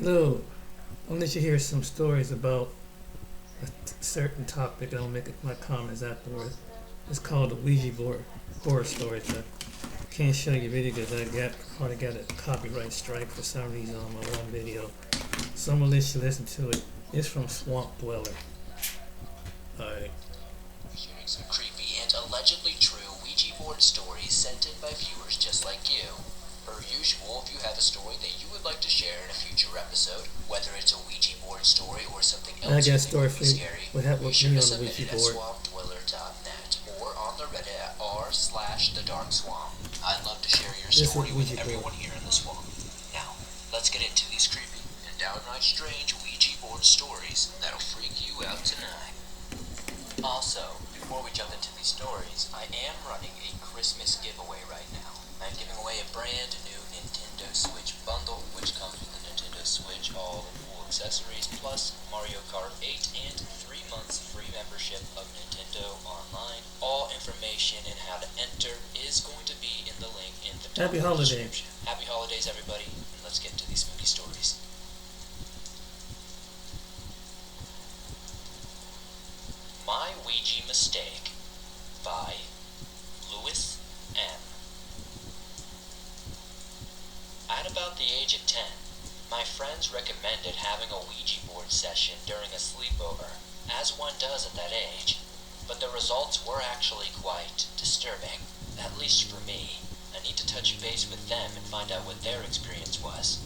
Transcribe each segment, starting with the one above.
Hello. I'll let you hear some stories about a certain topic. I'll make my comments afterwards. It's called the Ouija board horror stories. I can't show you video because probably got a copyright strike for some reason on my one video. So I'm gonna let you listen to it. It's from Swamp Dweller. Alright. Hearing some creepy and allegedly true Ouija board stories sent in by viewers just like you. Per usual, if you have a story that you would like to share in a future episode, whether it's a Ouija board story or something else I got a story for you. scary, What happened be with sure me to on the submit Ouija it at board? swampdweller.net or on the Reddit at r/thedarkswamp. I'd love to share your This is story with Ouija board. everyone here in the swamp. Now, let's get into these creepy and downright strange Ouija board stories that'll freak you out tonight. Also, before we jump into these stories, I am running a Christmas giveaway right now. I'm giving away a brand new Nintendo Switch bundle, which comes with the Nintendo Switch, all the cool accessories, plus Mario Kart 8 and 3 months free membership of Nintendo Online. All information and how to enter is going to be in the link in the Happy holidays. description. Happy holidays, everybody, and let's get into these spooky stories. My Ouija Mistake by Louis M. At about the age of 10, my friends recommended having a Ouija board session during a sleepover, as one does at that age, but the results were actually quite disturbing, at least for me. I need to touch base with them and find out what their experience was.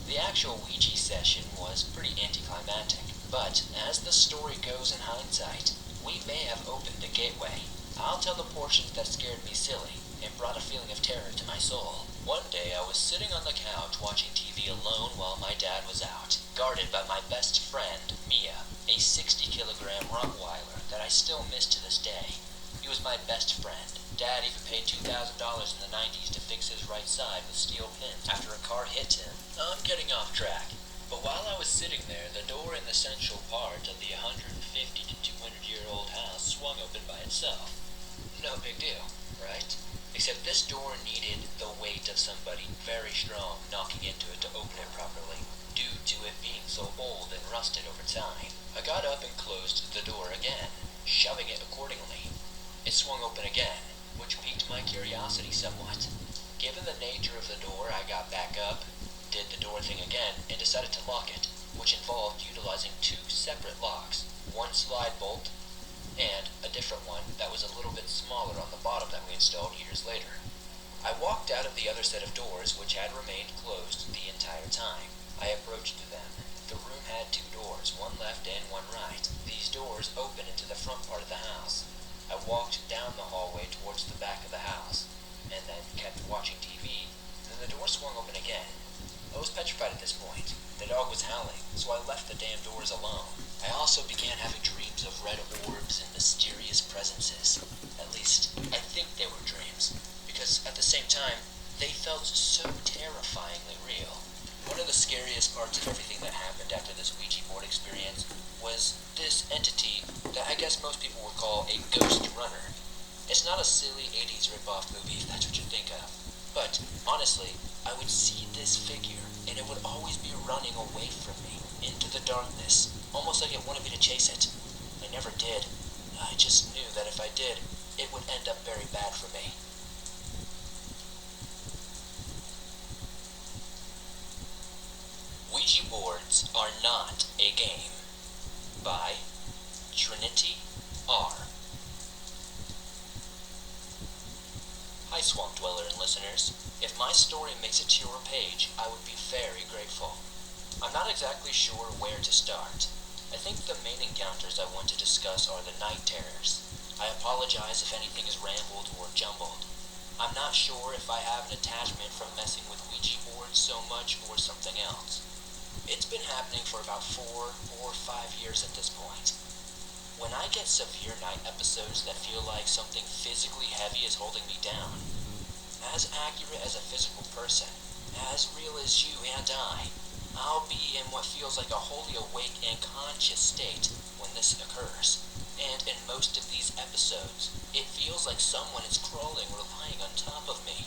The actual Ouija session was pretty anticlimactic, but as the story goes in hindsight, we may have opened a gateway. I'll tell the portions that scared me silly and brought a feeling of terror to my soul. One day I was sitting on the couch watching TV alone while my dad was out, guarded by my best friend, Mia, a 60-kilogram Rottweiler that I still miss to this day. He was my best friend. Dad even paid $2,000 in the 90s to fix his right side with steel pins after a car hit him. I'm getting off track. But while I was sitting there, the door in the central part of the 150 to 200-year-old house swung open by itself. No big deal, right? Except this door needed the weight of somebody very strong knocking into it to open it properly, due to it being so old and rusted over time. I got up and closed the door again, shoving it accordingly. It swung open again, which piqued my curiosity somewhat. Given the nature of the door, I got back up, did the door thing again, and decided to lock it, which involved utilizing 2 separate locks, one slide bolt, and a different one that was a little bit smaller on the bottom that we installed years later. I walked out of the other set of doors, which had remained closed the entire time. I approached them. The room had 2 doors, one left and one right. These doors opened into the front part of the house. I walked down the hallway towards the back of the house, and then kept watching TV, and then the door swung open again. I was petrified at this point. The dog was howling, so I left the damn doors alone. I also began having dreams of red orbs and mysterious presences. At least, I think they were dreams, because at the same time, they felt so terrifyingly real. One of the scariest parts of everything that happened after this Ouija board experience was this entity that I guess most people would call a ghost runner. It's not a silly 80s rip-off movie if that's what you think of. But, honestly, I would see this figure, and it would always be running away from me, into the darkness, almost like it wanted me to chase it. I never did. I just knew that if I did, it would end up very bad for me. Ouija boards are not a game. By Trinity R. Hi Swamp Dweller and listeners. If my story makes it to your page, I would be very grateful. I'm not exactly sure where to start. I think the main encounters I want to discuss are the night terrors. I apologize if anything is rambled or jumbled. I'm not sure if I have an attachment from messing with Ouija boards so much or something else. It's been happening for about 4 or 5 years at this point. When I get severe night episodes that feel like something physically heavy is holding me down, as accurate as a physical person, as real as you and I'll be in what feels like a wholly awake and conscious state when this occurs. And in most of these episodes, it feels like someone is crawling or lying on top of me.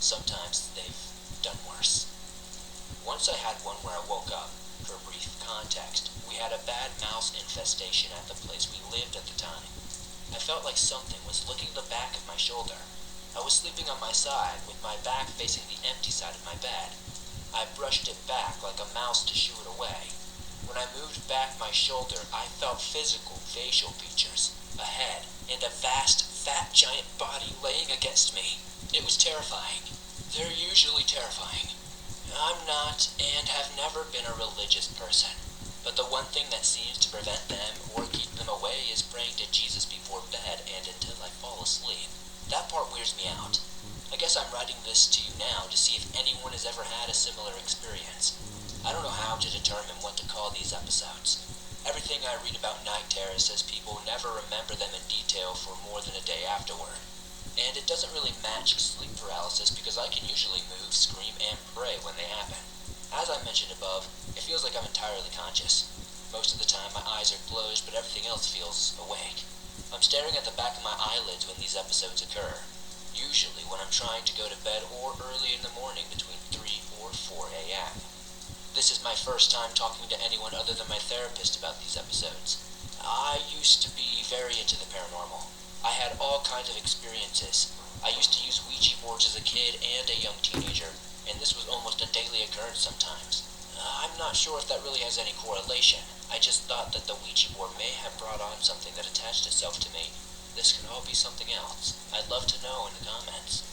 Sometimes they've done worse. Once I had one where I woke up. For brief context, we had a bad mouse infestation at the place we lived at the time. I felt like something was licking the back of my shoulder. I was sleeping on my side, with my back facing the empty side of my bed. I brushed it back like a mouse to shoo it away. When I moved back my shoulder, I felt physical facial features, a head, and a vast, fat, giant body laying against me. It was terrifying. They're usually terrifying. I'm not, and have never been a religious person, but the one thing that seems to prevent them or keep them away is praying to Jesus before bed and until I fall asleep. That part weirds me out. I guess I'm writing this to you now to see if anyone has ever had a similar experience. I don't know how to determine what to call these episodes. Everything I read about night terrors says people never remember them in detail for more than a day afterward. And it doesn't really match sleep paralysis because I can usually move, scream, and pray when they happen. As I mentioned above, it feels like I'm entirely conscious. Most of the time my eyes are closed, but everything else feels awake. I'm staring at the back of my eyelids when these episodes occur, usually when I'm trying to go to bed or early in the morning between 3 or 4 a.m. This is my first time talking to anyone other than my therapist about these episodes. I used to be very into the paranormal. I had all kinds of experiences. I used to use Ouija boards as a kid and a young teenager, and this was almost a daily occurrence sometimes. I'm not sure if that really has any correlation. I just thought that the Ouija board may have brought on something that attached itself to me. This could all be something else. I'd love to know in the comments.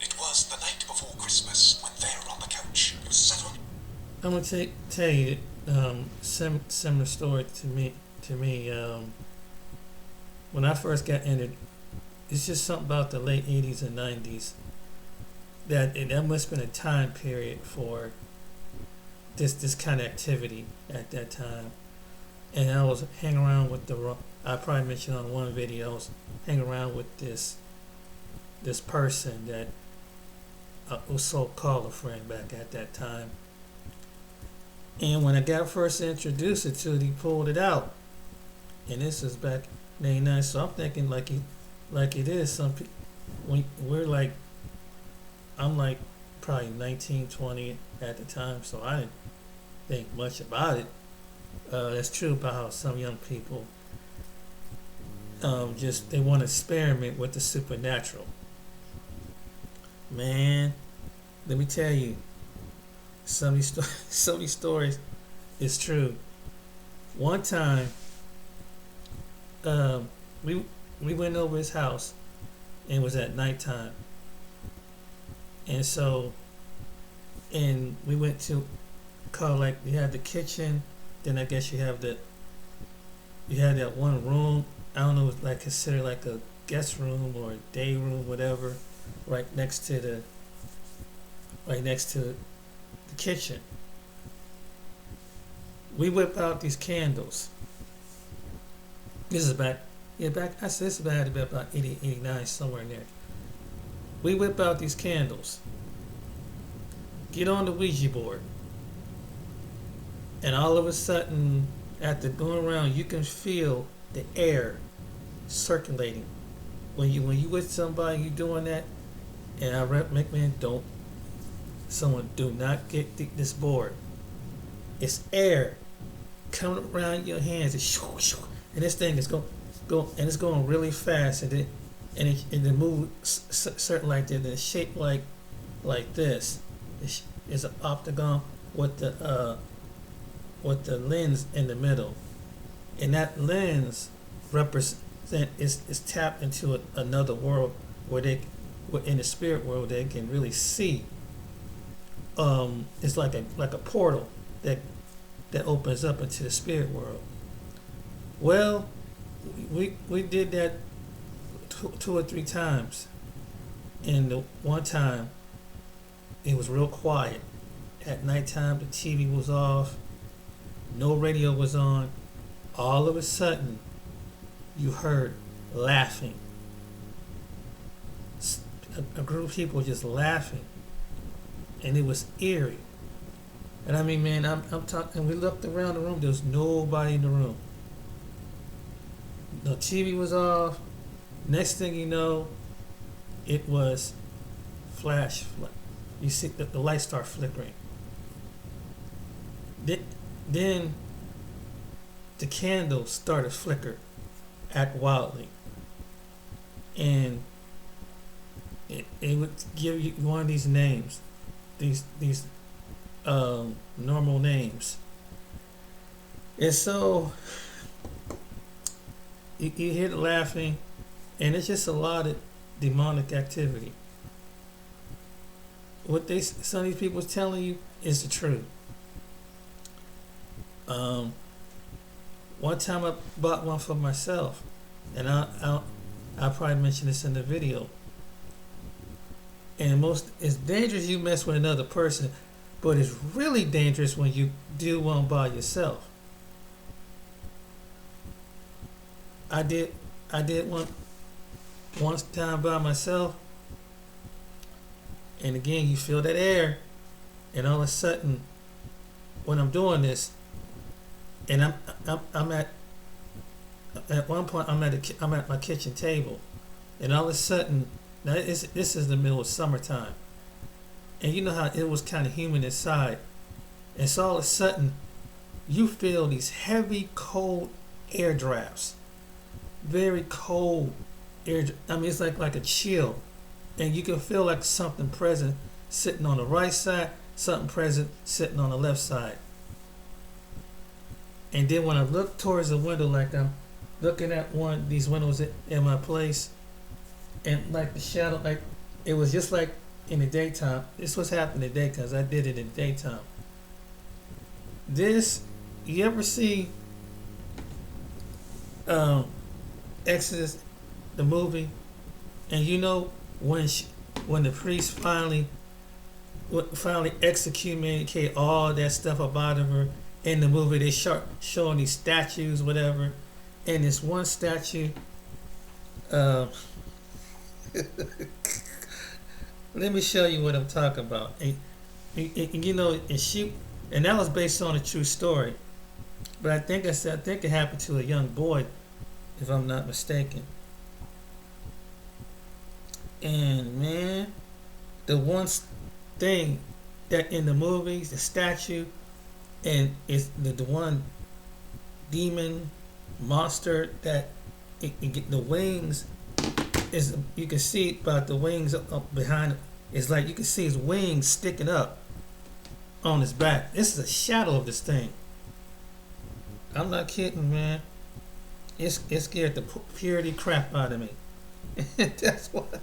It was the night before Christmas when there on the couch you sat on. I'm gonna tell you similar story to me. When I first got entered, it's just something about the late '80s and '90s that must have been a time period for this kind of activity at that time. And I was hanging around with I probably mentioned on one video, I was hanging around with this person that was so-called a friend back at that time. And when I got first introduced it to it, he pulled it out. And this is back in '89, so I'm thinking like it is some people, I'm like probably 19, 20 at the time, so I didn't think much about it. That's true about how some young people they want to experiment with the supernatural. Man, let me tell you, some of these stories is true. One time, we went over his house, and it was at nighttime, and we went to you had the kitchen, then I guess you had that one room. I don't know, like considered like a guest room or a day room, whatever, right next to the kitchen. We whip out these candles. This is back. I said this had to be about 80, 89, somewhere in there. We whip out these candles. Get on the Ouija board. And all of a sudden, after going around, you can feel the air circulating. When you with somebody, you doing that, and I recommend do not get this board. It's air coming around your hands, and this thing is going really fast, and it moves certain like that, and it's shaped like this. It's an octagon with the lens in the middle, and that lens is tapped into another world where in the spirit world they can really see. It's like a portal that opens up into the spirit world. Well, we did that two or three times, and the one time it was real quiet. At nighttime, the TV was off, no radio was on. All of a sudden, you heard laughing. A group of people just laughing, and it was eerie. And I mean, man, I'm talking. We looked around the room. There was nobody in the room. The TV was off. Next thing you know, it was flash. You see the light start flickering. Then the candle started to flicker, act wildly, and it would give you one of these names, these normal names, and so you hear the laughing, and it's just a lot of demonic activity. What some of these people is telling you is the truth. One time I bought one for myself, and I'll probably mention this in the video. And it's dangerous you mess with another person, but it's really dangerous when you do one by yourself. I did one time by myself, and again you feel that air, and all of a sudden, when I'm doing this, and I'm at one point I'm at my kitchen table, and all of a sudden, now this is the middle of summertime, and you know how it was kind of humid inside, and so all of a sudden you feel these heavy cold air drafts, very cold air. I mean, it's like a chill, and you can feel like something present sitting on the right side, something present sitting on the left side. And then when I look towards the window, like I'm looking at one of these windows in my place, and like the shadow, like it was just like in the daytime. This was happening in the daytime, because I did it in the daytime. You ever see Exodus, the movie, and you know when the priest finally excommunicate all that stuff about her in the movie, they showing these statues, whatever, and this one statue, let me show you what I'm talking about. And you know, and that was based on a true story, but I think it happened to a young boy, if I'm not mistaken. And man, the one thing that in the movies, the statue, and it's the one demon monster that the wings is, you can see about the wings up behind it. It's like you can see his wings sticking up on his back. This is a shadow of this thing. I'm not kidding, man. It scared the purity crap out of me. That's what.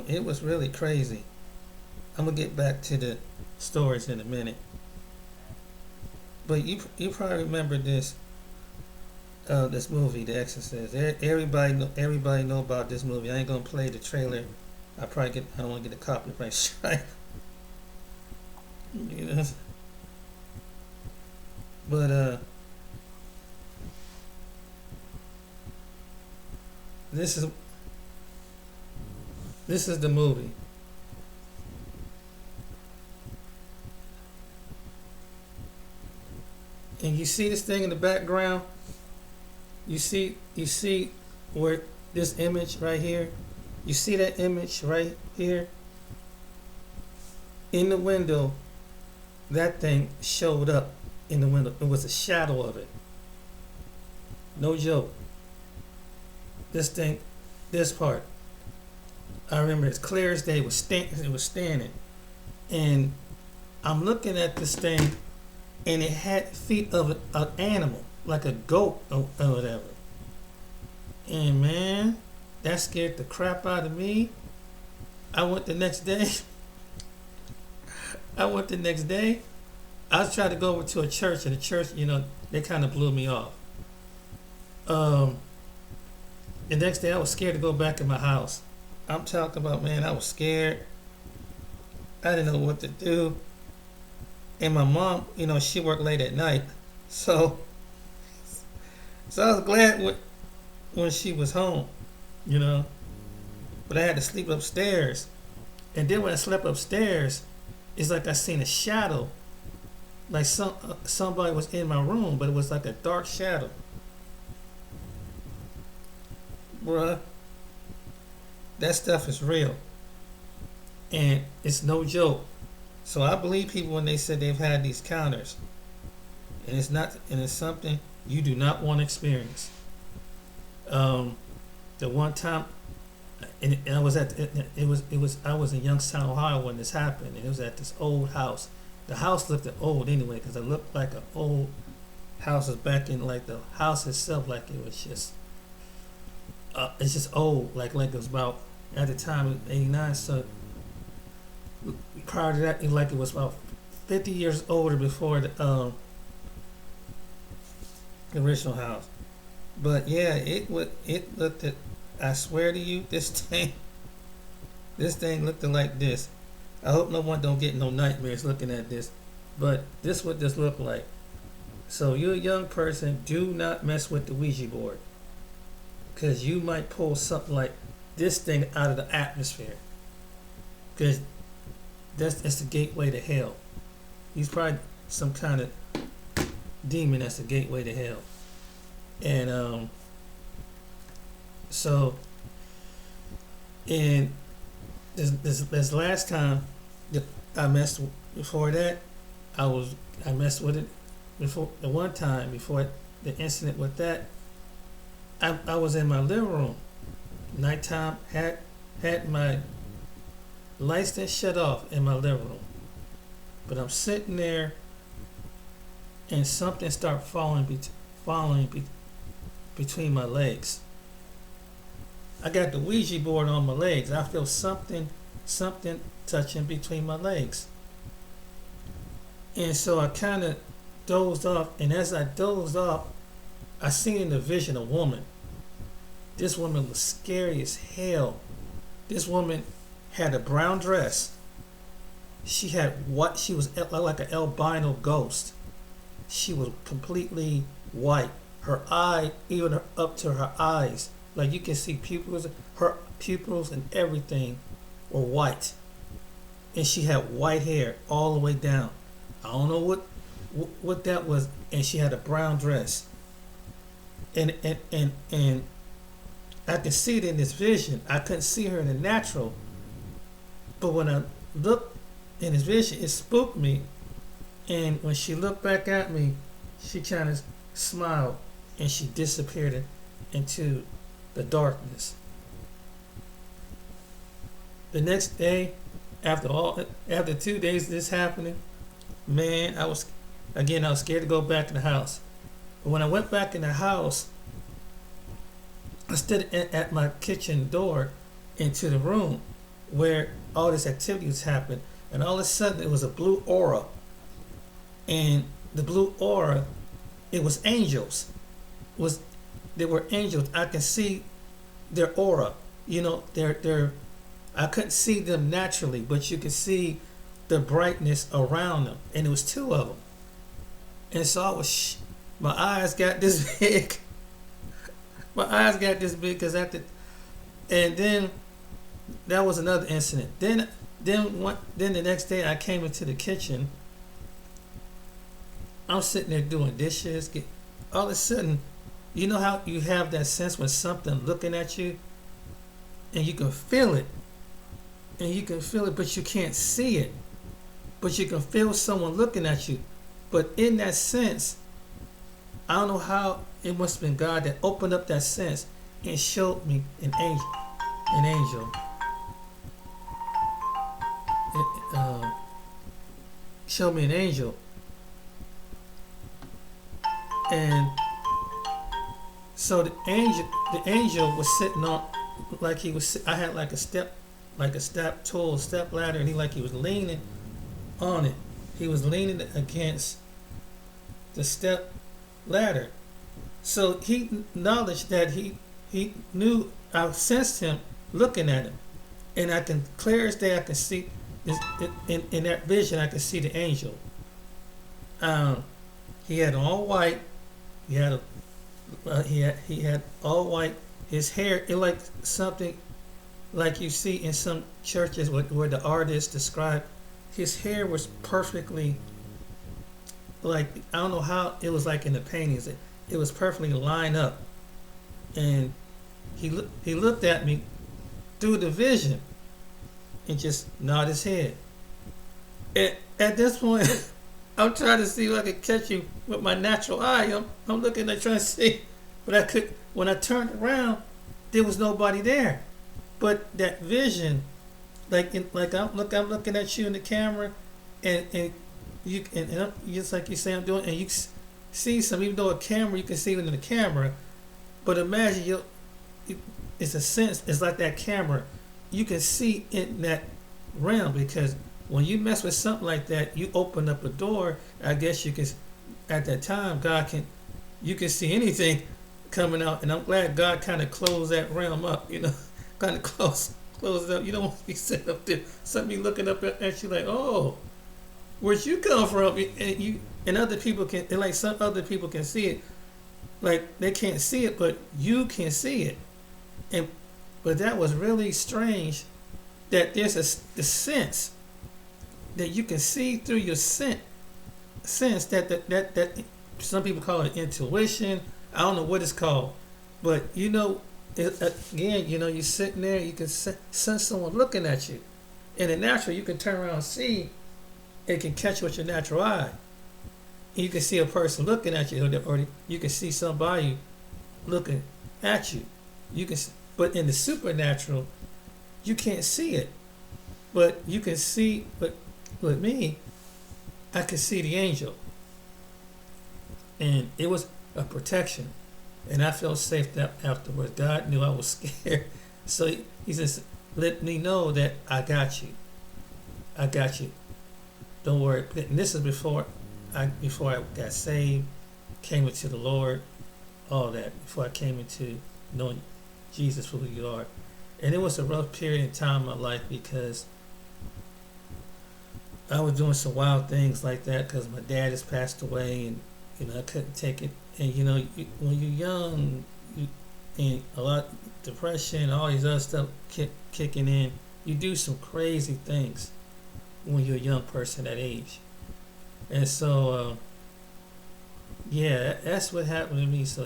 It was really crazy. I'm gonna get back to the stories in a minute, but you probably remember this movie, The Exorcist. Everybody know about this movie. I ain't gonna play the trailer. I don't want to get a copyright strike. You know, but this is the movie. And you see this thing in the background? You see where this image right here? You see that image right here? In the window, that thing showed up in the window. It was a shadow of it. No joke. This part. I remember as clear as day. It was standing, and I'm looking at this thing, and it had feet of an animal, like a goat or whatever. And man, that scared the crap out of me. I went the next day. I was trying to go over to a church, and the church, you know, they kind of blew me off. The next day, I was scared to go back in my house. I'm talking about, man, I was scared. I didn't know what to do. And my mom, you know, she worked late at night. So I was glad when she was home, you know. But I had to sleep upstairs. And then when I slept upstairs, it's like I seen a shadow, like somebody was in my room, but it was like a dark shadow. Bruh, that stuff is real, and it's no joke. So I believe people when they said they've had these counters, and it's not, and it's something you do not want to experience. The one time, and I was at I was in Youngstown, Ohio when this happened, and it was at this old house. The house looked old anyway because it looked like an old house was back in, like the house itself, like it was just it's just old, like it was about, at the time, it was 89. So prior to that, it was about 50 years older before the original house. But yeah, it looked at. I swear to you, this thing looked like this. I hope no one don't get no nightmares looking at this, but this what this looked like. So you're a young person, do not mess with the Ouija board, because you might pull something like this thing out of the atmosphere, because that's the gateway to hell. He's probably some kind of demon that's the gateway to hell. And so, in this last time that I messed before that, I messed with it before the one time before the incident with that. I was in my living room, nighttime, had my lights that shut off in my living room, but I'm sitting there, and something started falling between my legs. I got the Ouija board on my legs. I feel something touching between my legs. And so I kind of dozed off, and as I dozed off, I seen in the vision a woman. This woman was scary as hell. This woman had a brown dress. She had what? She was like an albino ghost. She was completely white. Her eye, even up to her eyes, like you can see pupils, her pupils and everything were white. And she had white hair all the way down. I don't know what that was. And she had a brown dress. And I could see it in this vision. I couldn't see her in the natural. But when I looked in this vision, it spooked me. And when she looked back at me, she kind of smiled and she disappeared into the darkness. The next day, after 2 days of this happening, man, I was scared to go back in the house. But when I went back in the house, I stood at my kitchen door into the room where all this activity was happening, and all of a sudden it was a blue aura. And the blue aura, it was angels. They were angels. I can see their aura. I couldn't see them naturally, but you could see the brightness around them, and it was two of them. And so my eyes got this big. My eyes got this big because and then that was another incident. Then the next day I came into the kitchen. I'm sitting there doing dishes. All of a sudden, you know how you have that sense when something looking at you, and you can feel it, but you can't see it, but you can feel someone looking at you. But in that sense, I don't know how, it must have been God that opened up that sense and showed me an angel. Showed me an angel. And so the angel was sitting on, like he was. I had like a step ladder, and he was leaning on it. He was leaning against the step ladder. So he acknowledged that he knew. I sensed him looking at him, and I can clear as day. I can see in that vision. I can see the angel. He had all white. He had all white. His hair, it like something like you see in some churches where the artists describe his hair was perfectly, like, I don't know how it was like in the paintings. It was perfectly lined up, and he looked at me through the vision and just nodded his head. At this point, I'm trying to see if I could catch you with my natural eye. I'm looking at trying to see, but I could. When I turned around, there was nobody there. But that vision, like I'm looking at you in the camera, and you and just like you say I'm doing, and you see some, even though a camera you can see it in the camera, but imagine it's a sense, it's like that camera, you can see in that realm, because when you mess with something like that, you open up a door. I guess you can, at that time, you can see anything coming out, and I'm glad God kind of closed that realm up, kind of closed it up. You don't want to be sitting up there, somebody looking up at you like, oh, where'd you come from? And other people can, and like some other people can see it, like they can't see it, but you can see it. But that was really strange, that there's the sense that you can see through your sense that some people call it intuition. I don't know what it's called, but again, you're sitting there, you can sense someone looking at you. In the natural, you can turn around and see, it can catch you with your natural eye. You can see a person looking at you, or you can see somebody looking at you. But in the supernatural, you can't see it, but you can see. But with me, I could see the angel, and it was a protection, and I felt safe afterwards. God knew I was scared, so he just let me know that I got you. Don't worry. And this is before I got saved, came into the Lord, all that. Before I came into knowing Jesus for who you are, and it was a rough period in time in my life, because I was doing some wild things like that, because my dad has passed away, and I couldn't take it. And when you're young, and a lot of depression, all these other stuff kicking in, you do some crazy things when you're a young person that age. And so, that's what happened to me. So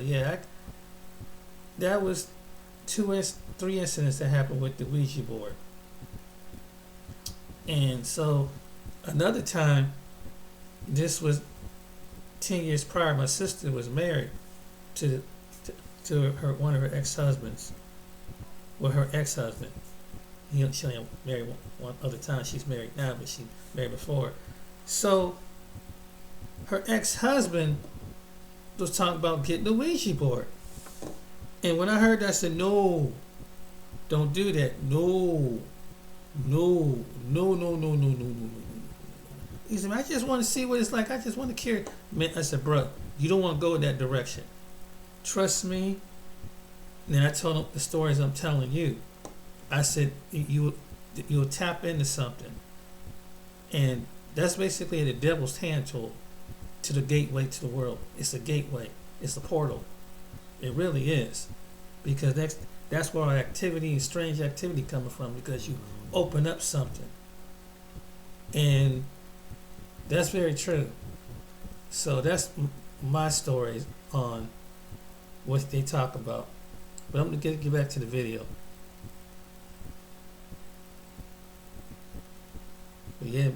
that was 3 incidents that happened with the Ouija board. And so another time, this was 10 years prior, my sister was married to one of her ex-husbands. Well, her ex-husband. She only married one other time. She's married now, but she married before. So her ex-husband was talking about getting the Ouija board. And when I heard that, I said, no, don't do that. No. He said, I just want to see what it's like. I just want to carry. Man, I said, bro, you don't want to go in that direction. Trust me. And then I told him the stories I'm telling you. I said, you'll tap into something. And that's basically the devil's hand tool to the gateway to the world. It's a gateway. It's a portal. It really is. Because that's where our activity and strange activity coming from, because you open up something. And that's very true. So that's my stories on what they talk about. But I'm going to get back to the video. But yeah.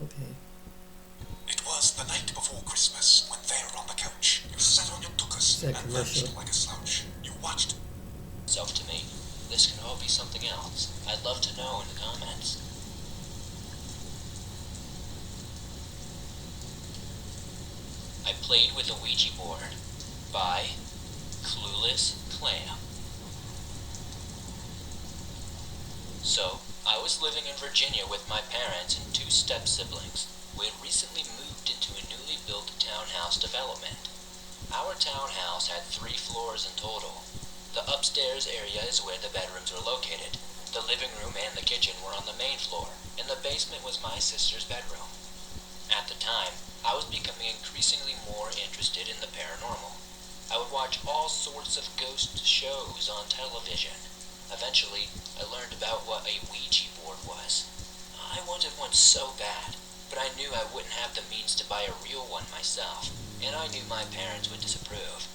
Okay. It was the night before Christmas when there on the couch you sat on your tuchus and vanished like a slouch. You watched. So to me, this can all be something else. I'd love to know in the comments. I played with a Ouija board by Clueless Clam. So, I was living in Virginia with my parents and 2 step-siblings. We had recently moved into a newly built townhouse development. Our townhouse had 3 floors in total. The upstairs area is where the bedrooms were located. The living room and the kitchen were on the main floor, and the basement was my sister's bedroom. At the time, I was becoming increasingly more interested in the paranormal. I would watch all sorts of ghost shows on television. Eventually, I learned about what a Ouija board was. I wanted one so bad, but I knew I wouldn't have the means to buy a real one myself, and I knew my parents would disapprove,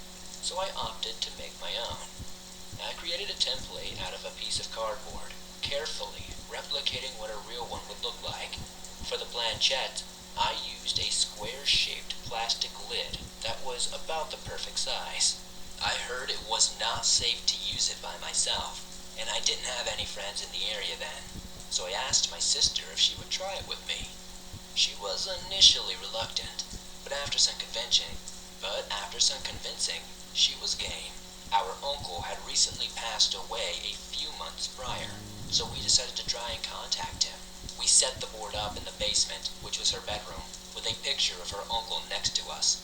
so I opted to make my own. I created a template out of a piece of cardboard, carefully replicating what a real one would look like. For the planchette, I used a square-shaped plastic lid that was about the perfect size. I heard it was not safe to use it by myself, and I didn't have any friends in the area then, so I asked my sister if she would try it with me. She was initially reluctant, but after some convincing, she was game. Our uncle had recently passed away a few months prior, so we decided to try and contact him. We set the board up in the basement, which was her bedroom, with a picture of her uncle next to us.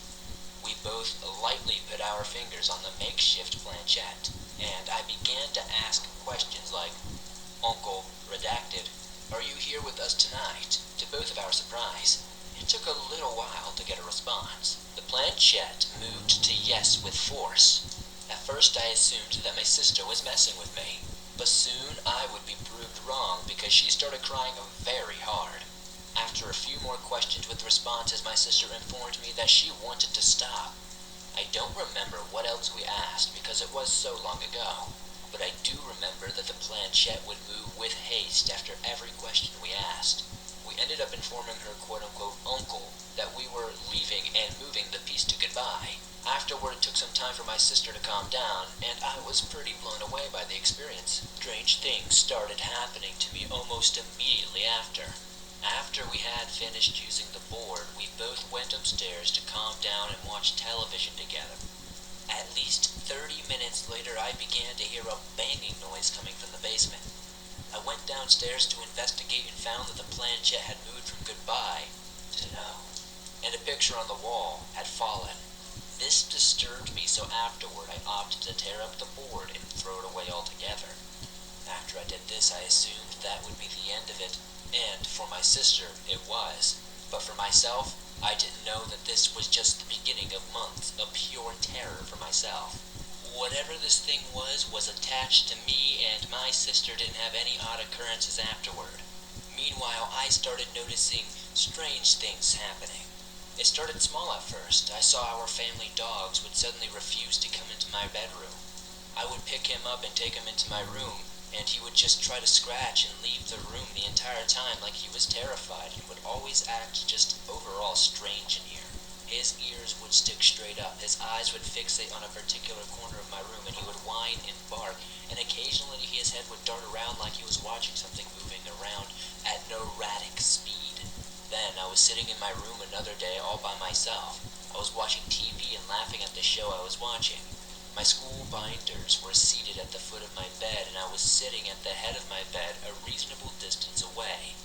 We both lightly put our fingers on the makeshift planchette, and I began to ask questions like, "Uncle, redacted, are you here with us tonight?" To both of our surprise, it took a little while to get a response. The planchette moved to yes with force. At first I assumed that my sister was messing with me, but soon I would be proved wrong because she started crying very hard. After a few more questions with responses, my sister informed me that she wanted to stop. I don't remember what else we asked because it was so long ago, but I do remember that the planchette would move with haste after every question we asked. We ended up informing her quote-unquote uncle that we were leaving and moving the piece to goodbye. Afterward, it took some time for my sister to calm down, and I was pretty blown away by the experience. Strange things started happening to me almost immediately after. After we had finished using the board, we both went upstairs to calm down and watch television together. At least 30 minutes later, I began to hear a banging noise coming from the basement. I went downstairs to investigate and found that the planchette had moved from goodbye to no, and a picture on the wall had fallen. This disturbed me, so afterward I opted to tear up the board and throw it away altogether. After I did this, I assumed that would be the end of it, and for my sister, it was. But for myself, I didn't know that this was just the beginning of months of pure terror for myself. Whatever this thing was attached to me, and my sister didn't have any odd occurrences afterward. Meanwhile, I started noticing strange things happening. It started small at first. I saw our family dogs would suddenly refuse to come into my bedroom. I would pick him up and take him into my room, and he would just try to scratch and leave the room the entire time like he was terrified and would always act just overall strange in here. His ears would stick straight up, his eyes would fixate on a particular corner of my room, and he would whine and bark, and occasionally his head would dart around like he was watching something moving around at an erratic speed. Then I was sitting in my room another day all by myself. I was watching TV and laughing at the show I was watching. My school binders were seated at the foot of my bed, and I was sitting at the head of my bed a reasonable distance away.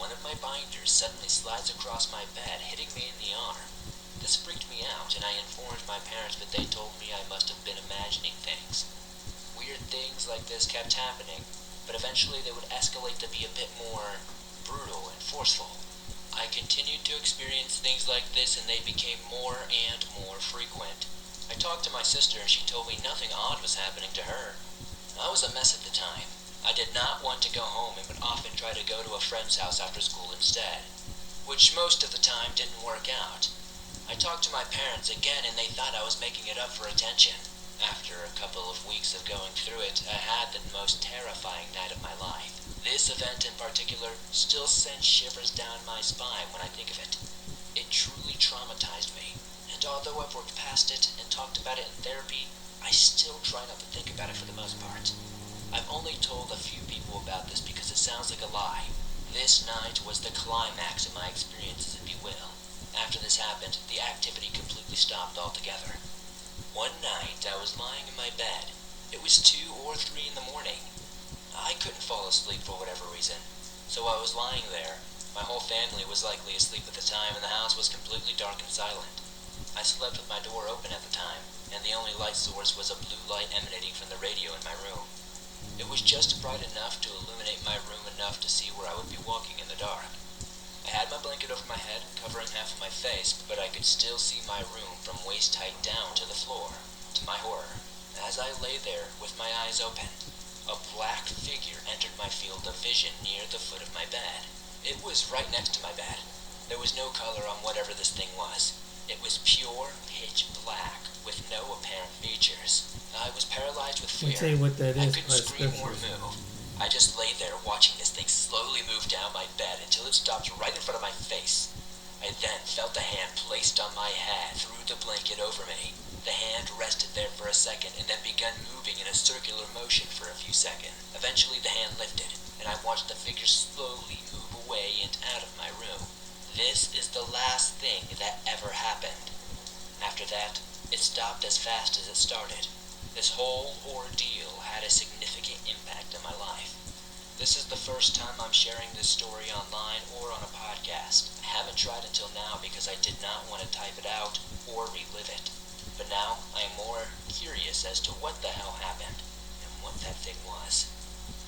One of my binders suddenly slides across my bed, hitting me in the arm. This freaked me out, and I informed my parents, but they told me I must have been imagining things. Weird things like this kept happening, but eventually they would escalate to be a bit more brutal and forceful. I continued to experience things like this, and they became more and more frequent. I talked to my sister, and she told me nothing odd was happening to her. I was a mess at the time. I did not want to go home and would often try to go to a friend's house after school instead, which most of the time didn't work out. I talked to my parents again, and they thought I was making it up for attention. After a couple of weeks of going through it, I had the most terrifying night of my life. This event in particular still sends shivers down my spine when I think of it. It truly traumatized me, and although I've worked past it and talked about it in therapy, I still try not to think about it for the most part. I've only told a few people about this because it sounds like a lie. This night was the climax of my experiences, if you will. After this happened, the activity completely stopped altogether. One night, I was lying in my bed. It was 2 or 3 in the morning. I couldn't fall asleep for whatever reason, so I was lying there. My whole family was likely asleep at the time, and the house was completely dark and silent. I slept with my door open at the time, and the only light source was a blue light emanating from the radio in my room. It was just bright enough to illuminate my room enough to see where I would be walking in the dark. I had my blanket over my head, covering half of my face, but I could still see my room from waist height down to the floor. To my horror, as I lay there with my eyes open, a black figure entered my field of vision near the foot of my bed. It was right next to my bed. There was no color on whatever this thing was. It was pure pitch black with no apparent features. I was paralyzed with Let me fear. tell you what that I is couldn't by scream or scriptures. move. I just lay there watching this thing slowly move down my bed until it stopped right in front of my face. I then felt the hand placed on my head through the blanket over me. The hand rested there for a second and then began moving in a circular motion for a few seconds. Eventually the hand lifted, and I watched the figure slowly move away and out of my room. This is the last thing that ever happened. After that, it stopped as fast as it started. This whole ordeal had a significant impact on my life. This is the first time I'm sharing this story online or on a podcast. I haven't tried until now because I did not want to type it out or relive it. But now I am more curious as to what the hell happened and what that thing was.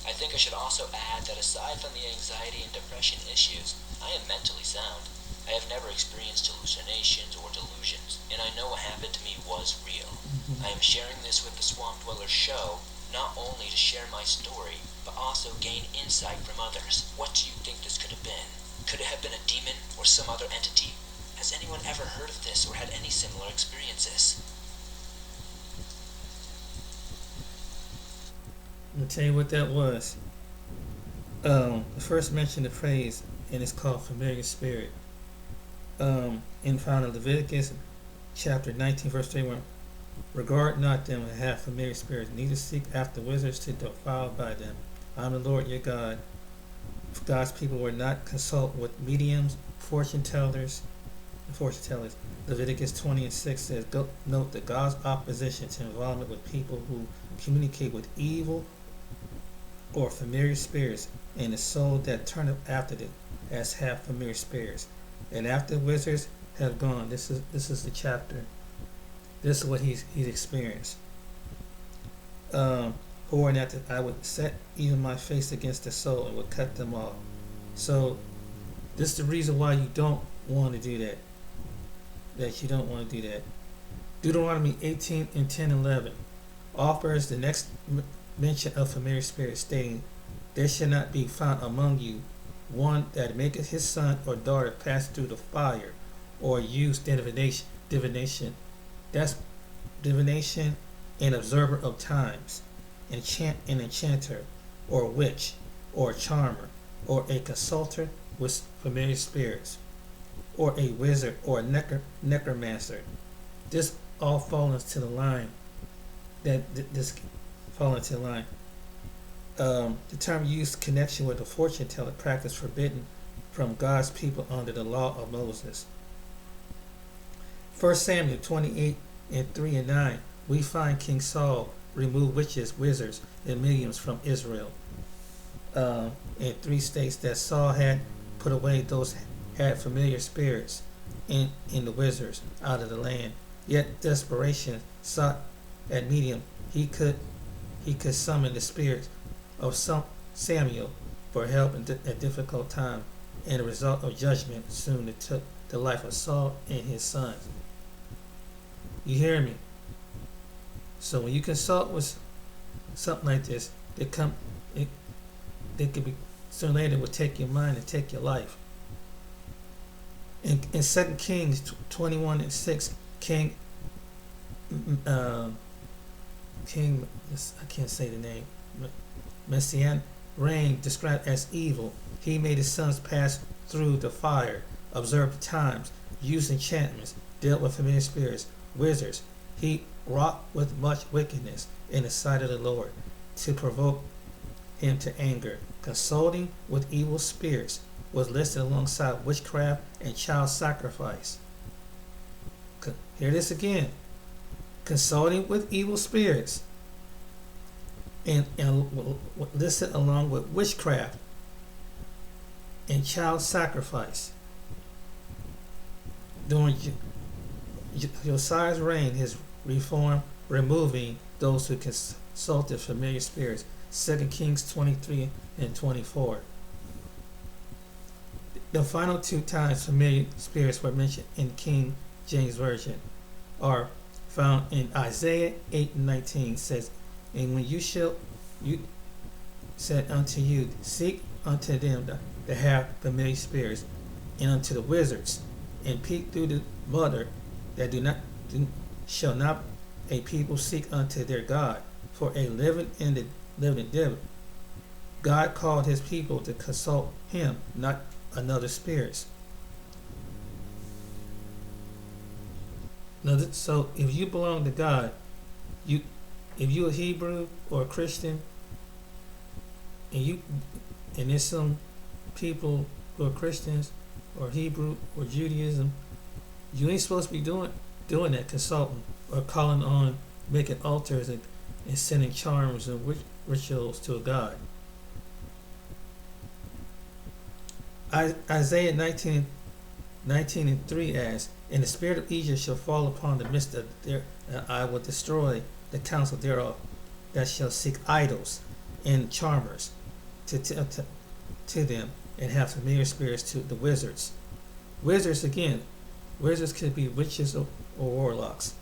I think I should also add that aside from the anxiety and depression issues, I am mentally sound. I have never experienced hallucinations or delusions, and I know what happened to me was real. I am sharing this with the Swamp Dweller show, not only to share my story, but also gain insight from others. What do you think this could have been? Could it have been a demon or some other entity? Has anyone ever heard of this or had any similar experiences? I'll tell you what that was. First mentioned the phrase, and it's called familiar spirit. In found in Leviticus chapter 19, verse 31. Regard not them that have familiar spirits, neither seek after wizards to defile by them. I am the Lord your God. God's people were not consult with mediums, fortune tellers. Leviticus 20:6 says, note that God's opposition to involvement with people who communicate with evil or familiar spirits, and the soul that turneth after them as have familiar spirits. And after wizards have gone, this is the chapter. This is what he's experienced. Or that I would set even my face against the soul and would cut them off. So this is the reason why you don't want to do that. That you don't want to do that. Deuteronomy 18 and 10 and 11 offers the next mention of familiar spirits, stating, there shall not be found among you one that maketh his son or daughter pass through the fire, or use divination. That's divination, an observer of times, an enchanter, or witch, or charmer, or a consulter with familiar spirits, or a wizard, or a necromancer. This all falls into the line. This fall into the line. The term used in connection with the fortune teller practice forbidden from God's people under the law of Moses. 1 Samuel 28 and 3 and 9, we find King Saul remove witches, wizards, and mediums from Israel. And 3 states that Saul had put away those had familiar spirits in the wizards out of the land. Yet desperation sought at medium. He could summon the spirits of Samuel for help in a difficult time, and the result of judgment soon took the life of Saul and his sons. You hear me? So when you consult with something like this, they could be sooner or later will take your mind and take your life. In 2 Kings 21 and 6, King I can't say the name, Messianic reign described as evil. He made his sons pass through the fire, observed the times, used enchantments, dealt with familiar spirits, wizards. He wrought with much wickedness in the sight of the Lord to provoke him to anger. Consulting with evil spirits was listed alongside witchcraft and child sacrifice. Hear this again. Consulting with evil spirits and listed along with witchcraft and child sacrifice. During Josiah's reign, his reform removing those who consulted familiar spirits. 2 Kings 23 and 24. The final 2 times familiar spirits were mentioned in King James Version are found in Isaiah 8 and 19. Says, and when you shall said unto you, seek unto them that have familiar spirits, and unto the wizards, and peep through the mother, that shall not a people seek unto their God, for a living and the living devil. God called his people to consult him, not another spirits. So if you belong to God, if you're a Hebrew or a Christian, and there's some people who are Christians or Hebrew or Judaism, you ain't supposed to be doing that, consulting or calling on, making altars and sending charms and rituals to a god. Isaiah 19:3 asks, and the spirit of Egypt shall fall upon the midst of their, and I will destroy the counsel thereof, that shall seek idols and charmers to them, and have familiar spirits to the wizards. Wizards could be witches or warlocks.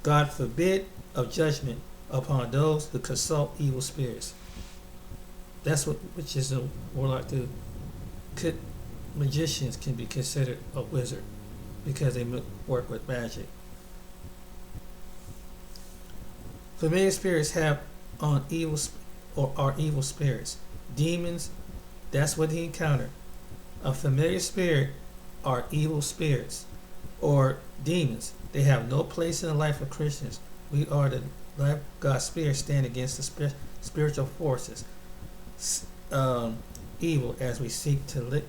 God forbid of judgment upon those who consult evil spirits. That's what witches and warlocks do. Magicians can be considered a wizard because they work with magic. Familiar spirits have on evil or are evil spirits. Demons, that's what he encountered. A familiar spirit are evil spirits or demons. They have no place in the life of Christians. We are the life of God's spirit, stand against the spiritual forces, evil, as we seek to live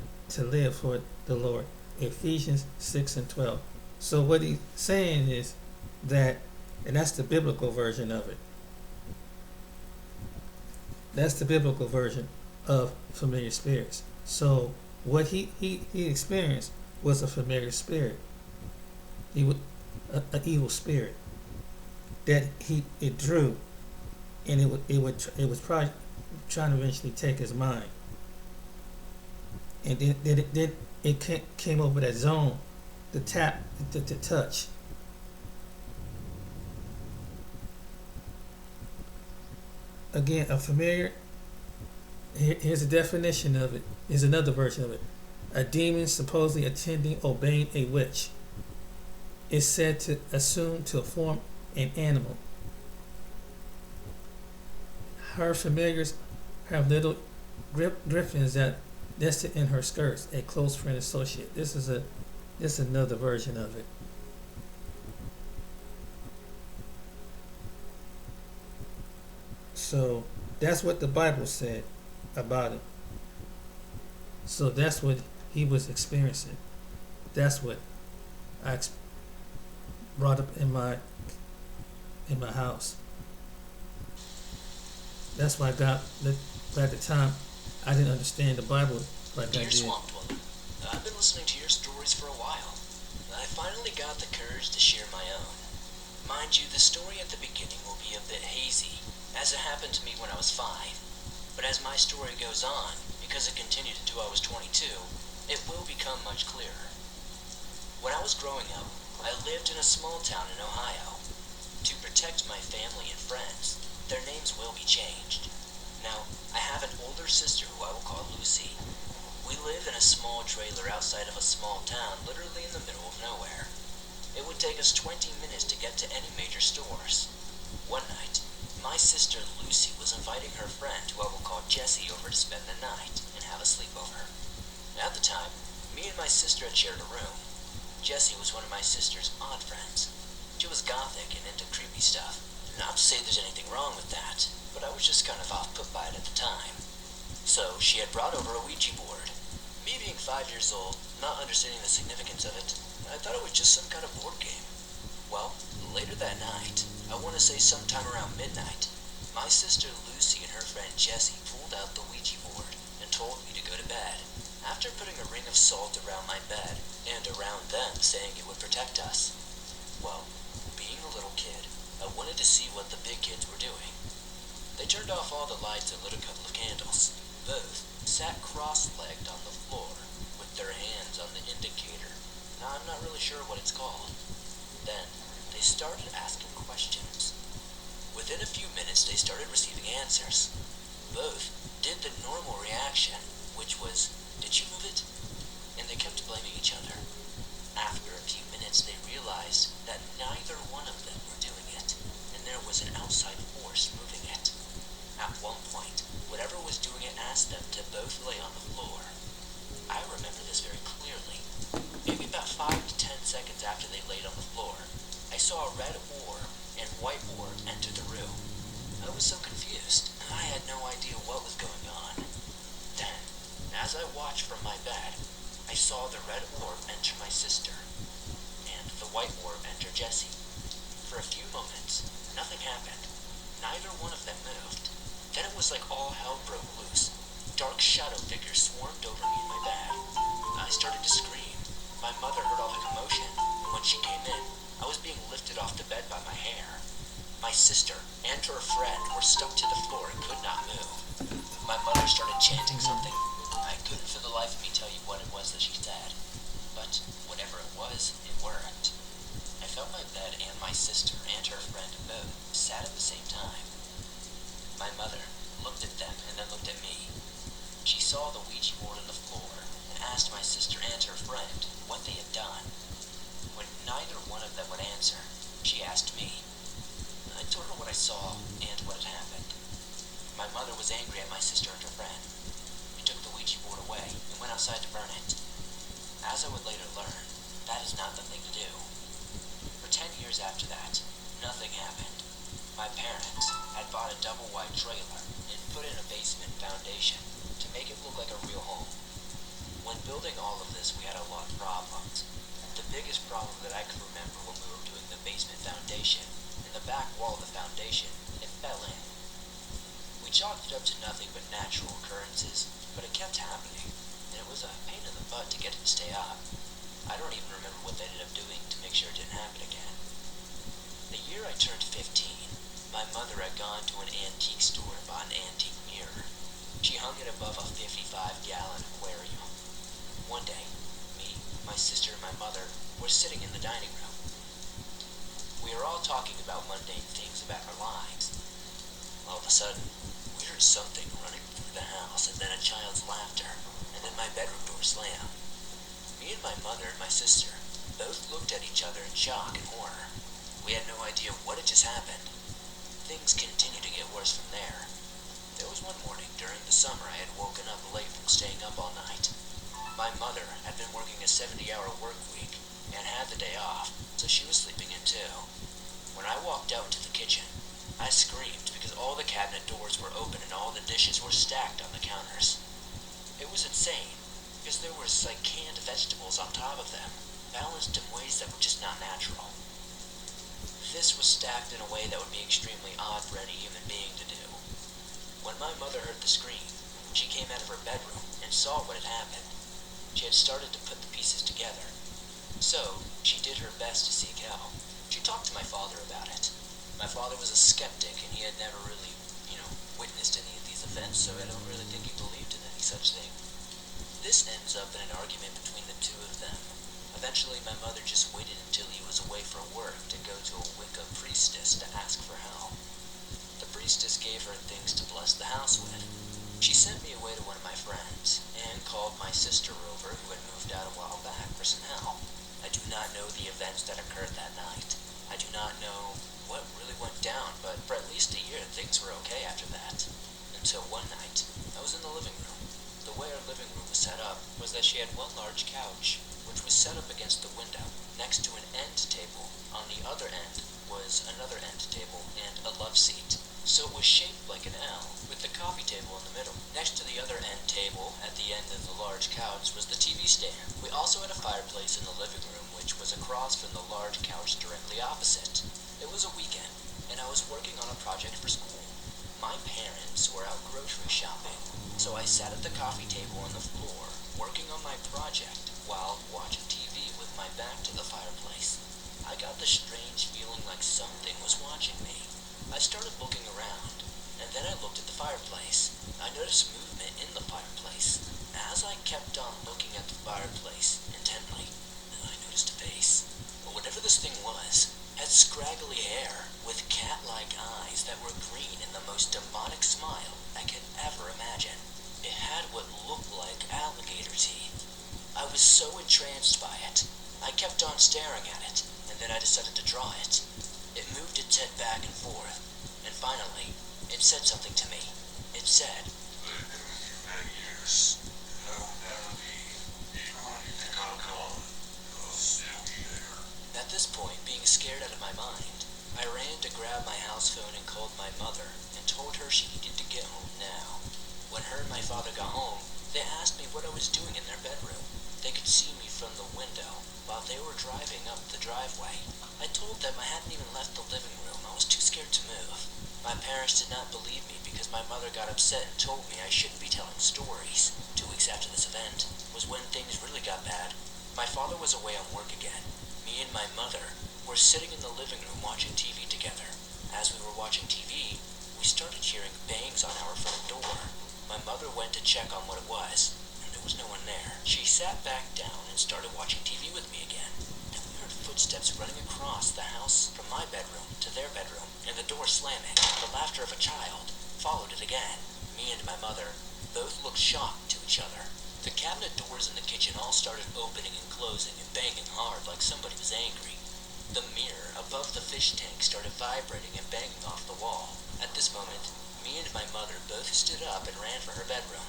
for the Lord. Ephesians 6:12. So what he's saying is that, and that's the biblical version of it. That's the biblical version of familiar spirits. So what he experienced was a familiar spirit. An evil spirit that it drew, and it was probably trying to eventually take his mind. And then it came over that zone, the tap, the touch. Again, a familiar, here's a definition of it. Here's another version of it. A demon supposedly obeying a witch is said to assume to form an animal. Her familiars have little griffins that nested in her skirts, a close friend associate. This is another version of it. So that's what the Bible said about it. So that's what he was experiencing. That's what I brought up in my house. That's why God, at the time, I didn't understand the Bible like I Dear did. Swamp Woman, I've been listening to your stories for a while, and I finally got the courage to share my own. Mind you, the story at the beginning will be a bit hazy, as it happened to me when I was 5. But as my story goes on, because it continued until I was 22, it will become much clearer. When I was growing up, I lived in a small town in Ohio. To protect my family and friends, their names will be changed. Now, I have an older sister who I will call Lucy. We live in a small trailer outside of a small town, literally in the middle of nowhere. It would take us 20 minutes to get to any major stores. One night, my sister Lucy was inviting her friend, who I will call Jessie, over to spend the night and have a sleepover. At the time, me and my sister had shared a room. Jessie was one of my sister's odd friends. She was gothic and into creepy stuff. Not to say there's anything wrong with that, but I was just kind of off-put by it at the time. So she had brought over a Ouija board. Me being 5 years old, not understanding the significance of it, I thought it was just some kind of board game. Well, later that night, I want to say sometime around midnight, my sister Lucy and her friend Jessie pulled out the Ouija board and told me to go to bed, after putting a ring of salt around my bed and around them, saying it would protect us. Well, being a little kid, I wanted to see what the big kids were doing. They turned off all the lights and lit a couple of candles. Both sat cross-legged on the floor with their hands on the indicator. Now, I'm not really sure what it's called. Then, they started asking questions. Within a few minutes, they started receiving answers. Both did the normal reaction, which was, "Did you move it?" And they kept blaming each other. After a few minutes, they realized that neither one of them were doing it, and there was an outside force moving it. At one point, whatever was doing it asked them to both lay on the floor. I remember this very clearly. Maybe about 5 to 10 seconds after they laid on the floor, I saw a red orb and white orb enter the room. I was so confused, and I had no idea what was going on. Then, as I watched from my bed, I saw the red orb enter my sister, and the white orb enter Jessie. For a few moments, nothing happened. Neither one of them moved. Then it was like all hell broke loose. Dark shadow figures swarmed over me in my bed. I started to scream. My mother heard all the commotion, and when she came in, I was being lifted off the bed by my hair. My sister and her friend were stuck to the floor and could not move. My mother started chanting something. I couldn't for the life of me tell you what it was that she said, but whatever it was, it worked. I felt my bed and my sister and her friend both sat at the same time. My mother looked at them and then looked at me. She saw the Ouija board on the floor and asked my sister and her friend what they had done. When neither one of them would answer, she asked me. I told her what I saw and what had happened. My mother was angry at my sister and her friend. She took the Ouija board away and went outside to burn it. As I would later learn, that is not the thing to do. For 10 years after that, nothing happened. My parents had bought a double wide trailer and put in a basement foundation to make it look like a real home. When building all of this, we had a lot of problems. The biggest problem that I could remember when we were doing the basement foundation, in the back wall of the foundation, it fell in. We chalked it up to nothing but natural occurrences, but it kept happening, and it was a pain in the butt to get it to stay up. I don't even remember what they ended up doing to make sure it didn't happen again. The year I turned 15, my mother had gone to an antique store and bought an antique mirror. She hung it above a 55-gallon aquarium. One day, me, my sister, and my mother were sitting in the dining room. We were all talking about mundane things about our lives. All of a sudden, we heard something running through the house, and then a child's laughter, and then my bedroom door slammed. Me and my mother and my sister both looked at each other in shock and horror. We had no idea what had just happened. Things continued to get worse from there. There was one morning during the summer I had woken up late from staying up all night. My mother had been working a 70-hour work week and had the day off, so she was sleeping in too. When I walked out into the kitchen, I screamed because all the cabinet doors were open and all the dishes were stacked on the counters. It was insane, because there were like canned vegetables on top of them, balanced in ways that were just not natural. This was stacked in a way that would be extremely odd for any human being to do. When my mother heard the scream, she came out of her bedroom and saw what had happened. She had started to put the pieces together. So, she did her best to seek help. She talked to my father about it. My father was a skeptic, and he had never really, witnessed any of these events, so I don't really think he believed in any such thing. This ends up in an argument between the two of them. Eventually, my mother just waited until he was away for work to go to a Wicca priestess to ask for help. The priestess gave her things to bless the house with. She sent me away to one of my friends, and called my sister over, who had moved out a while back, for some help. I do not know the events that occurred that night. I do not know what really went down, but for at least a year, things were okay after that. Until one night, I was in the living room. The way our living room was set up was that she had one large couch, which was set up against the window, next to an end table. On the other end was another end table and a love seat. So it was shaped like an L, with the coffee table in the middle. Next to the other end table, at the end of the large couch, was the TV stand. We also had a fireplace in the living room, which was across from the large couch directly opposite. It was a weekend, and I was working on a project for school. My parents were out grocery shopping, so I sat at the coffee table on the floor, working on my project, while watching TV with my back to the fireplace. I got the strange feeling like something was watching me. I started looking around, and then I looked at the fireplace. I noticed movement in the fireplace. As I kept on looking at the fireplace intently, I noticed a face. But whatever this thing was, had scraggly hair with cat-like eyes that were green and the most demonic smile I could was so entranced by it. I kept on staring at it, and then I decided to draw it. It moved its head back and forth, and finally, it said something to me. It said, "They've been with you many years. I will never leave. Even when you think I'm gone, I'll still be there." At this point, being scared out of my mind, I ran to grab my house phone and called my mother and told her she needed to get home now. When her and my father got home, they asked me what I was doing in their bedroom. They could see me from the window while they were driving up the driveway. I told them I hadn't even left the living room. I was too scared to move. My parents did not believe me because my mother got upset and told me I shouldn't be telling stories. 2 weeks after this event was when things really got bad. My father was away on work again. Me and my mother were sitting in the living room watching TV together. As we were watching TV, we started hearing bangs on our front door. My mother went to check on what it was, and there was no one there. She sat back down and started watching TV with me again. Then we heard footsteps running across the house from my bedroom to their bedroom, and the door slamming. The laughter of a child followed it again. Me and my mother both looked shocked to each other. The cabinet doors in the kitchen all started opening and closing and banging hard like somebody was angry. The mirror above the fish tank started vibrating and banging off the wall. At this moment, me and my mother both stood up and ran for her bedroom.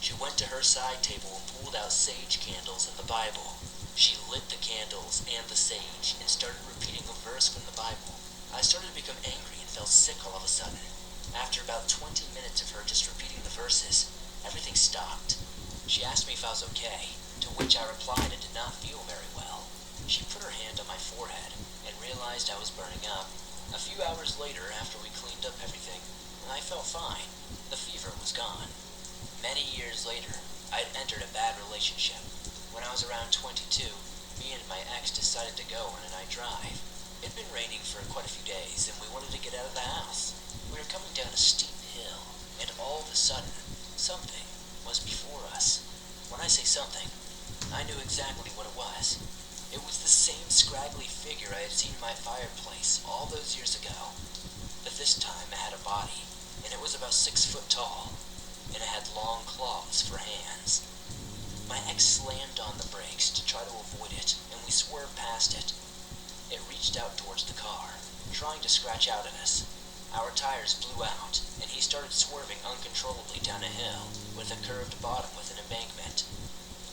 She went to her side table and pulled out sage candles and the Bible. She lit the candles and the sage and started repeating a verse from the Bible. I started to become angry and felt sick all of a sudden. After about 20 minutes of her just repeating the verses, everything stopped. She asked me if I was okay, to which I replied I did not feel very well. She put her hand on my forehead and realized I was burning up. A few hours later, after we cleaned up everything, I felt fine. The fever was gone. Many years later, I had entered a bad relationship. When I was around 22, me and my ex decided to go on a night drive. It had been raining for quite a few days, and we wanted to get out of the house. We were coming down a steep hill, and all of a sudden, something was before us. When I say something, I knew exactly what it was. It was the same scraggly figure I had seen in my fireplace all those years ago. But this time it had a body, and it was about 6 foot tall, and it had long claws for hands. My ex slammed on the brakes to try to avoid it, and we swerved past it. It reached out towards the car, trying to scratch out at us. Our tires blew out, and he started swerving uncontrollably down a hill with a curved bottom with an embankment.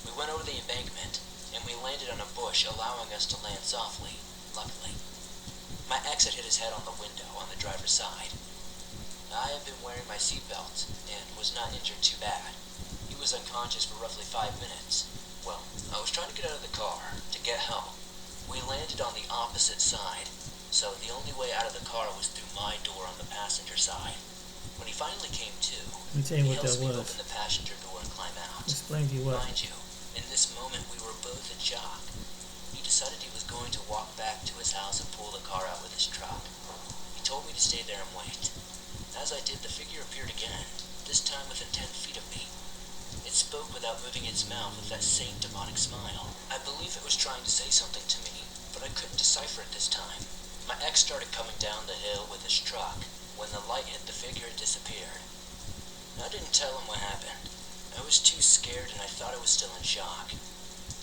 We went over the embankment, and we landed on a bush, allowing us to land softly, luckily. My ex had hit his head on the window on the driver's side. I had been wearing my seatbelt, and was not injured too bad. He was unconscious for roughly 5 minutes. Well, I was trying to get out of the car, to get help. We landed on the opposite side, so the only way out of the car was through my door on the passenger side. When he finally came to, Let me tell you he what that helped me was. open the passenger door and climb out. Explain to you what. Mind you, in this moment we were both in shock. He decided he was going to walk back to his house and pull the car out with his truck. He told me to stay there and wait. As I did, the figure appeared again, this time within 10 feet of me. It spoke without moving its mouth with that same demonic smile. I believe it was trying to say something to me, but I couldn't decipher it this time. My ex started coming down the hill with his truck. When the light hit the figure, it disappeared. I didn't tell him what happened. I was too scared and I thought I was still in shock.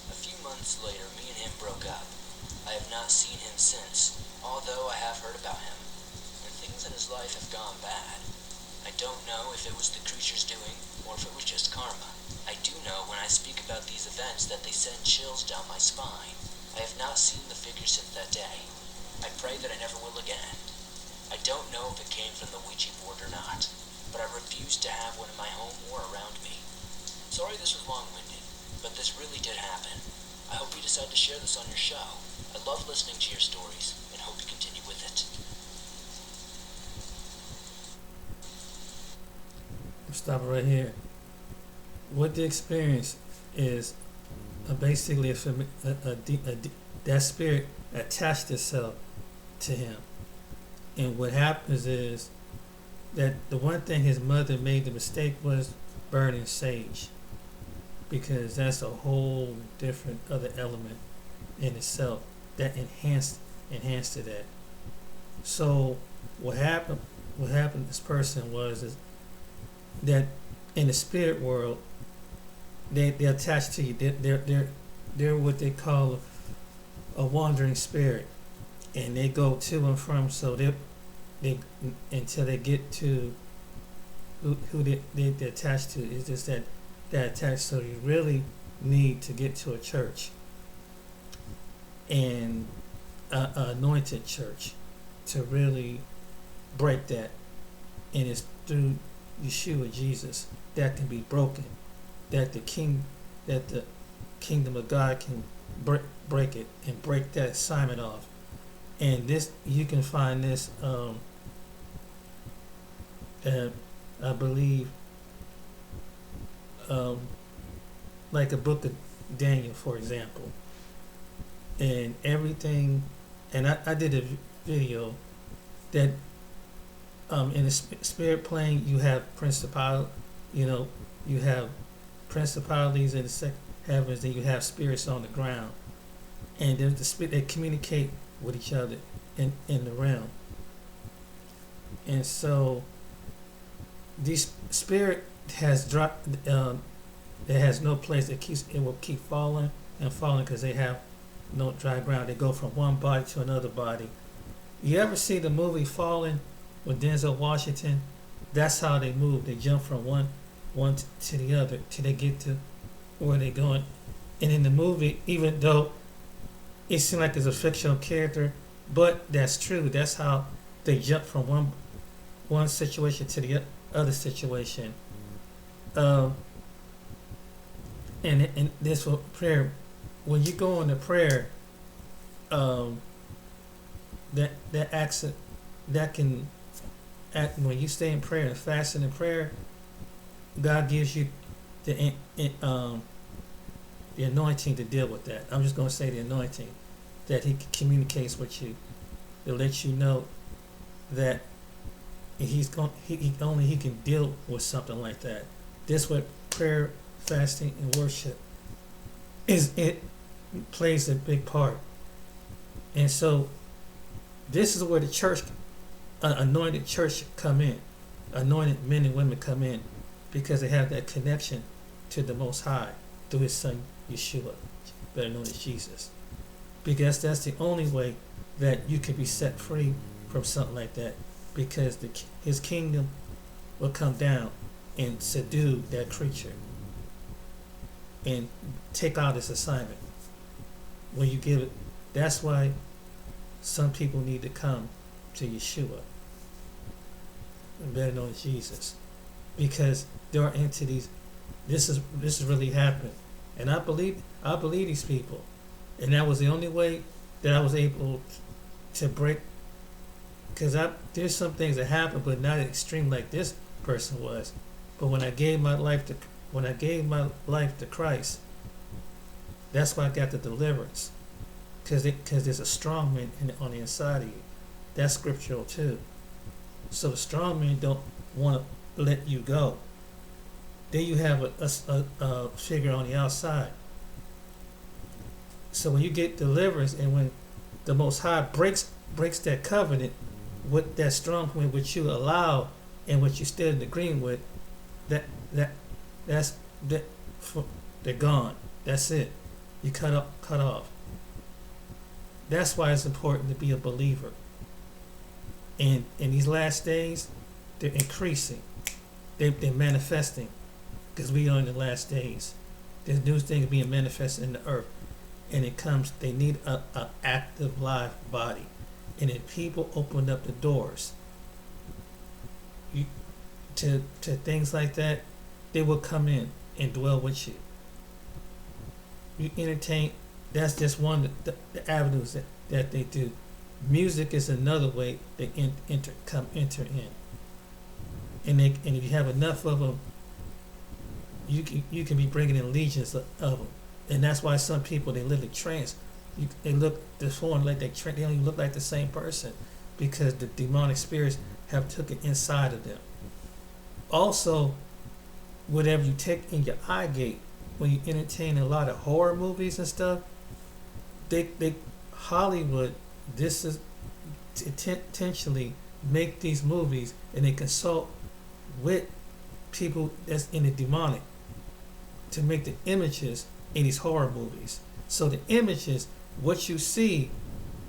A few months later, me and him broke up. I have not seen him since, although I have heard about him, and things in his life have gone bad. I don't know if it was the creature's doing, or if it was just karma. I do know when I speak about these events that they send chills down my spine. I have not seen the figure since that day. I pray that I never will again. I don't know if it came from the Ouija board or not, but I refuse to have one in my home or around me. Sorry this was long-winded, but this really did happen. I hope you decide to share this on your show. I love listening to your stories, and hope you continue with it. Stop it right here. What the experience is, basically that spirit attached itself to him, and what happens is that the one thing his mother made the mistake was burning sage, because that's a whole different other element in itself that enhanced to that. So what happened to this person was is that in the spirit world, they're attached to you. they're what they call a wandering spirit, and they go to and from. So they until they get to who they're attached to. Is just that attached. So you really need to get to a church, and a anointed church, to really break that. And it's through Yeshua Jesus that can be broken, that the kingdom of God can break it and break that assignment off. And this, you can find this I believe like a book of Daniel, for example, and everything. And I did a video that in the spirit plane you have you have principalities in the second heavens, and you have spirits on the ground, and there's the spirit, they communicate with each other in the realm. And so this spirit has dropped, it has no place. It will keep falling and falling because they have no dry ground. They go from one body to another body. You ever see the movie Fallen with Denzel Washington? That's how they move. They jump from one to the other till they get to where they're going. And in the movie, even though it seems like it's a fictional character, but that's true. That's how they jump from one situation to the other situation. And this for prayer. When you go into prayer, that acts, that can act, when you stay in prayer and fasting in prayer, God gives you the anointing to deal with that. I'm just going to say the anointing, that He communicates with you, to let you know that He can deal with something like that. This what prayer, fasting, and worship is. It plays a big part. And so this is where the church, anointed church, come in. Anointed men and women come in, because they have that connection to the Most High through His Son Yeshua, better known as Jesus. Because that's the only way that you can be set free from something like that. Because His kingdom will come down and subdue that creature and take out its assignment. When you give it, that's why some people need to come to Yeshua, better known as Jesus, because there are entities. This is really happening, and I believe these people, and that was the only way that I was able to break. Because there's some things that happen, but not extreme like this person was. But when I gave my life to Christ, that's why I got the deliverance. Because there's a strong man on the inside of you. That's scriptural too. So the strong man don't want to let you go. Then you have a figure on the outside. So when you get deliverance, and when the Most High breaks that covenant with that strong man, which you allow and which you still in agreement with, they're gone. That's it. You cut off. That's why it's important to be a believer. And in these last days, they're increasing. They're manifesting, because we are in the last days. There's new things being manifested in the earth, and they need a active, live body. And if people open up the doors to things like that, they will come in and dwell with you. You entertain. That's just one of the avenues that they do. Music is another way they enter in. And if you have enough of them, you can be bringing in legions of them. And that's why some people, they literally trance. They look deformed, like they don't even look like the same person, because the demonic spirits have took it inside of them. Also, whatever you take in your eye gate, when you entertain a lot of horror movies and stuff, they Hollywood, this is intentionally make these movies, and they consult with people that's in the demonic to make the images in these horror movies. So the images, what you see,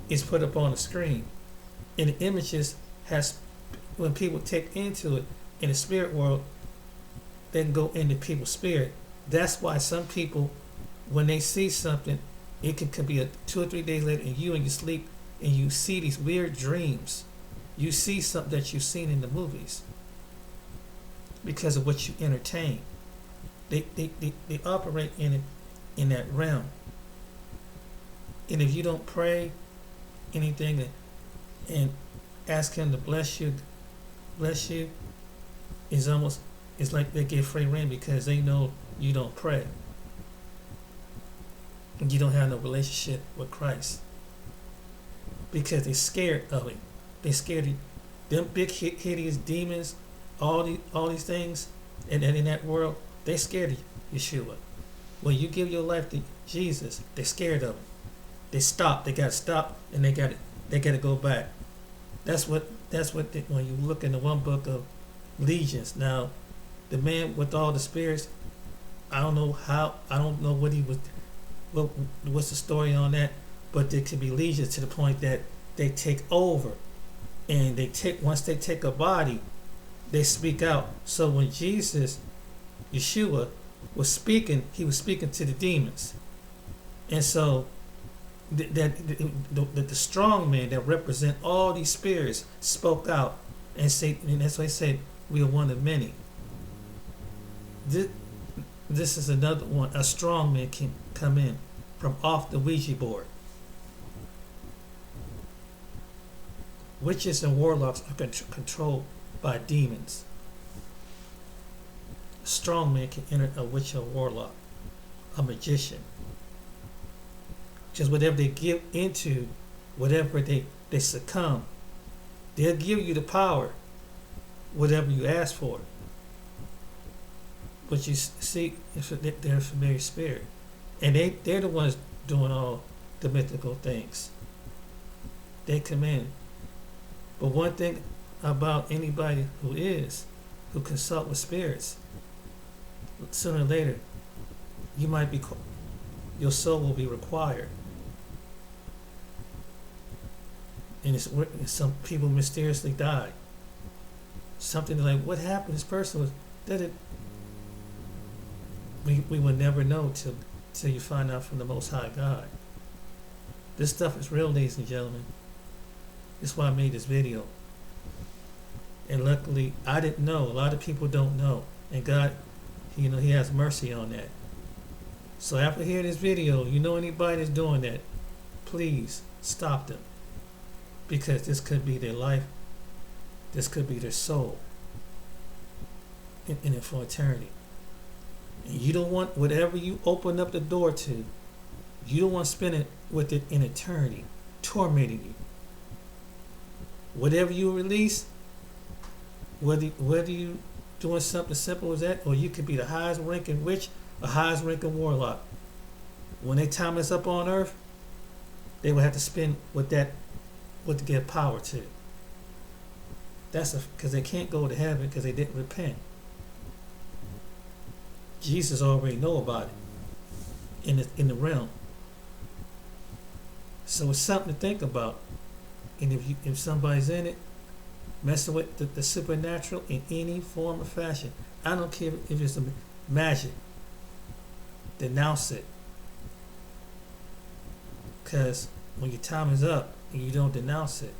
is put up on the screen, and the images has, when people take into it in the spirit world, they can go into people's spirit. That's why some people, when they see something, it could be 2 or 3 days later, and you in your sleep, and you see these weird dreams. You see something that you've seen in the movies because of what you entertain. They operate in that realm. And if you don't pray anything and ask him to bless you, it's like they get free reign because they know you don't pray. And you don't have no relationship with Christ. Because they're scared of it. They're scared of them big hideous demons, all these things, and in that world, they're scared of Yeshua. When you give your life to Jesus, they're scared of him. They stop. They gotta stop, and they gotta go back. That's what when you look in the one book of Legions. Now, the man with all the spirits, I don't know what he was. What's the story on that? But there could be legions to the point that they take over, and once they take a body, they speak out. So when Yeshua was speaking, he was speaking to the demons, and so the strong men that represent all these spirits spoke out and that's why I said we are one of many. This is another one. A strong man can come in from off the Ouija board. Witches and warlocks are controlled by demons. A strong man can enter a witch or warlock, a magician. Just whatever they give into, whatever they succumb, they'll give you the power, whatever you ask for. But you see, they're a familiar spirit. And they're the ones doing all the mythical things. They come in. But one thing about anybody who consult with spirits, sooner or later, your soul will be required. And some people mysteriously die. Something like, what happened? This person was dead. We will never know till you find out from the Most High God. This stuff is real, ladies and gentlemen. That's why I made this video. And luckily, I didn't know. A lot of people don't know. And God, He has mercy on that. So after hearing this video, anybody that's doing that, please stop them. Because this could be their life. This could be their soul. In it for eternity. And you don't want whatever you open up the door to, you don't want to spend it with it in eternity, tormenting you. Whatever you release, whether you doing something simple as that, or you could be the highest ranking witch, a highest ranking warlock. When their time is up on earth, they will have to spend what to get power to. That's because they can't go to heaven because they didn't repent. Jesus already know about it in the realm. So it's something to think about. And if somebody's in it, messing with the supernatural in any form or fashion, I don't care if it's magic, denounce it. Because when your time is up and you don't denounce it,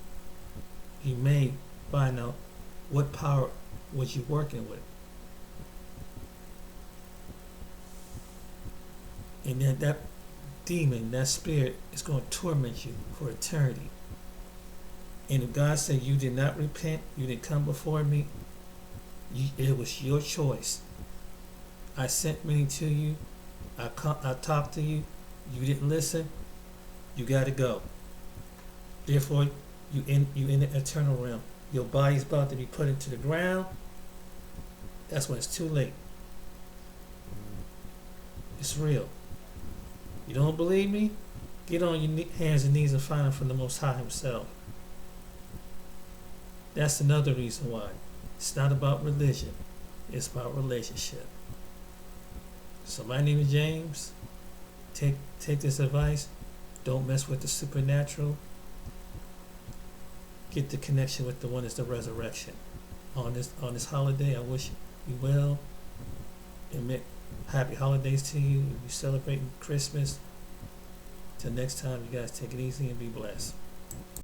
you may find out what power was you working with. And then that demon, that spirit, is going to torment you for eternity. And if God said you did not repent, you didn't come before me, it was your choice. I sent many to you. I talked to you. You didn't listen. You got to go. Therefore, you in the eternal realm. Your body's about to be put into the ground. That's when it's too late. It's real. You don't believe me? Get on your hands and knees and find out from the Most High Himself. That's another reason why. It's not about religion. It's about relationship. So my name is James. take this advice. Don't mess with the supernatural. Get the connection with the one that's the resurrection. On this holiday, I wish you well and make happy holidays to you. If you're celebrating Christmas, till next time, you guys take it easy and be blessed.